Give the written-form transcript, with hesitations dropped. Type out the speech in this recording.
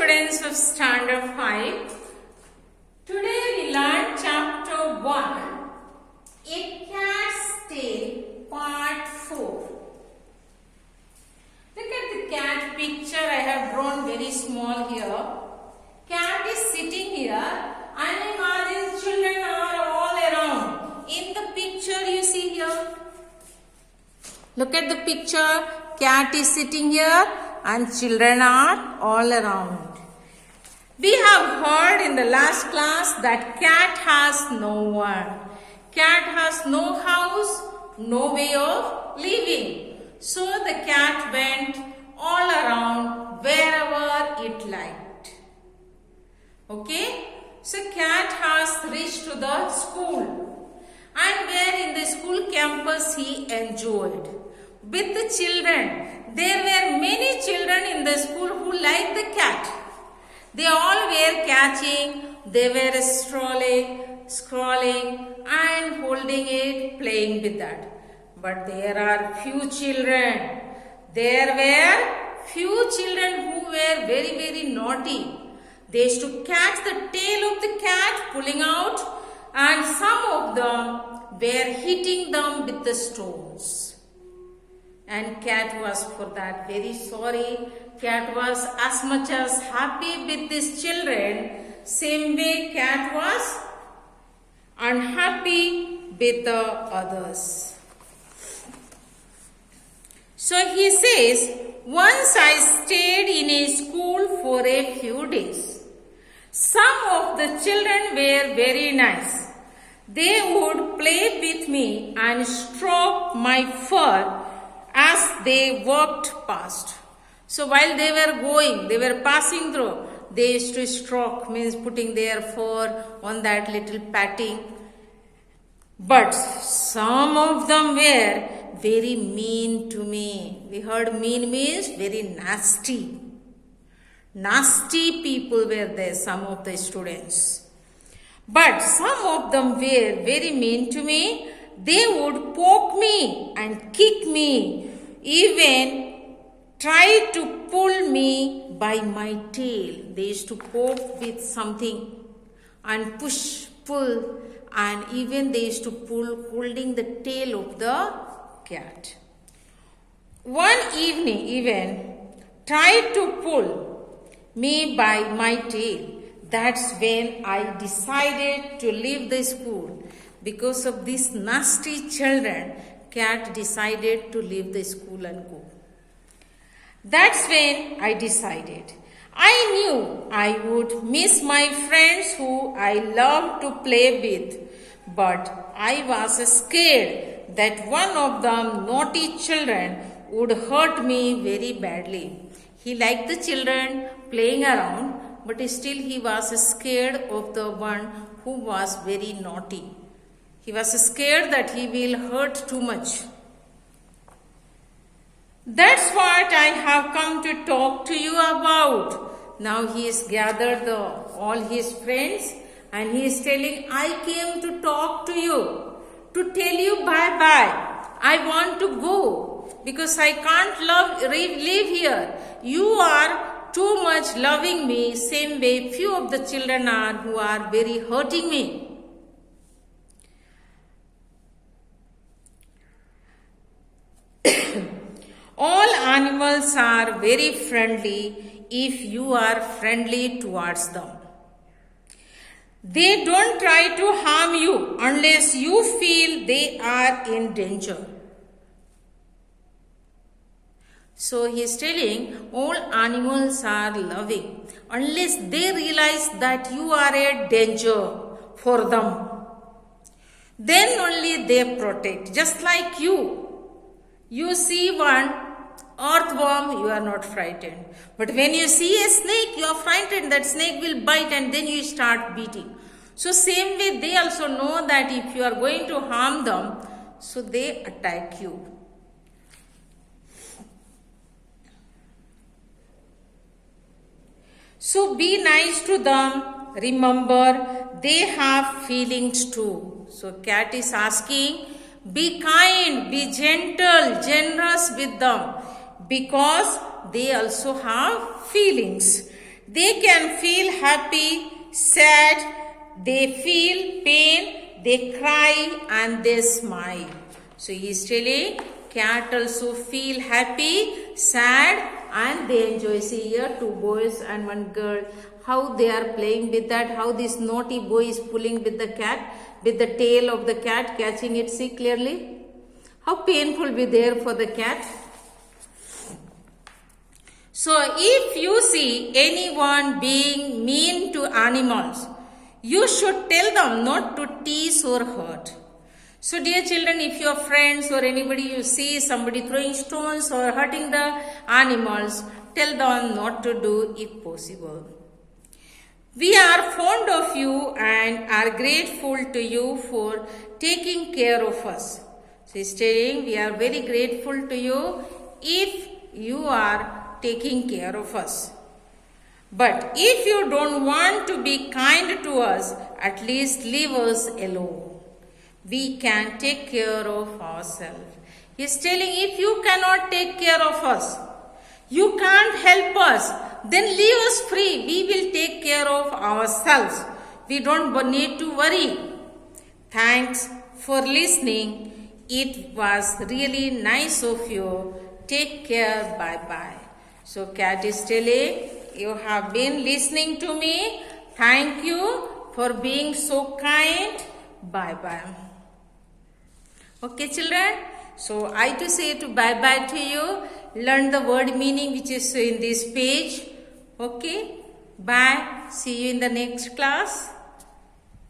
students of Standard 5. Today we learn Chapter 1, A Cat's Tale, Part 4. Look at the cat picture I have drawn very small here. Cat is sitting here and imagine children are all around. In the picture you see here. Look at the picture. Cat is sitting here and children are all around. We have heard in the last class that cat has no one. Cat has no house, no way of living. So the cat went all around wherever it liked. Okay? So cat has reached to the school. And where in the school campus he enjoyed. With the children, there were many children in the school who liked the cat. They all were catching, they were strolling, scrolling and holding it, playing with that. But there are few children. There were few children who were very, very naughty. They used to catch the tail of the cat, pulling out, and some of them were hitting them with the stones. And cat was for that very sorry. Cat was as much as happy with these children. Same way cat was unhappy with the others. So he says, once I stayed in a school for a few days. Some of the children were very nice. They would play with me and stroke my fur as they walked past. So while they were going, they were passing through, they used to stroke, means putting their fur on that little patting. But some of them were very mean to me. We heard mean means very nasty. Nasty people were there, some of the students. But some of them were very mean to me. They would poke me and kick me, even try to pull me by my tail. They used to poke with something and push, pull, and even they used to pull holding the tail of the cat. One evening even tried to pull me by my tail. That's when I decided to leave the school. Because of these nasty children, cat decided to leave the school and go. That's when I decided. I knew I would miss my friends who I loved to play with. But I was scared that one of them naughty children would hurt me very badly. He liked the children playing around, but still he was scared of the one who was very naughty. He was scared that he will hurt too much. That's what I have come to talk to you about. Now he has gathered all his friends and he is telling, I came to talk to you, to tell you bye-bye. I want to go because I can't live here. You are too much loving me, same way few of the children are who are very hurting me. All animals are very friendly if you are friendly towards them. They don't try to harm you unless you feel they are in danger. So he is telling all animals are loving unless they realize that you are a danger for them. Then only they protect, just like you. You see one earthworm, you are not frightened. But when you see a snake, you are frightened that snake will bite and then you start beating. So same way they also know that if you are going to harm them, so they attack you. So be nice to them. Remember, they have feelings too. So cat is asking, be kind, be gentle, generous with them because they also have feelings. They can feel happy, sad, they feel pain, they cry and they smile. So he is telling cat also feel happy, sad and they enjoy. See here two boys and one girl. How they are playing with that. How this naughty boy is pulling with the cat, with the tail of the cat, catching it. See clearly. How painful be there for the cat. So if you see anyone being mean to animals, you should tell them not to tease or hurt. So dear children, if your friends or anybody you see somebody throwing stones or hurting the animals, tell them not to do if possible. We are fond of you and are grateful to you for taking care of us. So he's saying we are very grateful to you if you are taking care of us. But if you don't want to be kind to us, at least leave us alone. We can take care of ourselves. He's telling if you cannot take care of us, you can't help us, then leave us free. We will take care of ourselves. We don't need to worry. Thanks for listening. It was really nice of you. Take care. Bye-bye. So cat is telling, you have been listening to me. Thank you for being so kind. Bye-bye. Okay, children. So I to say to bye-bye to you. Learn the word meaning which is in this page. Okay. Bye. See you in the next class.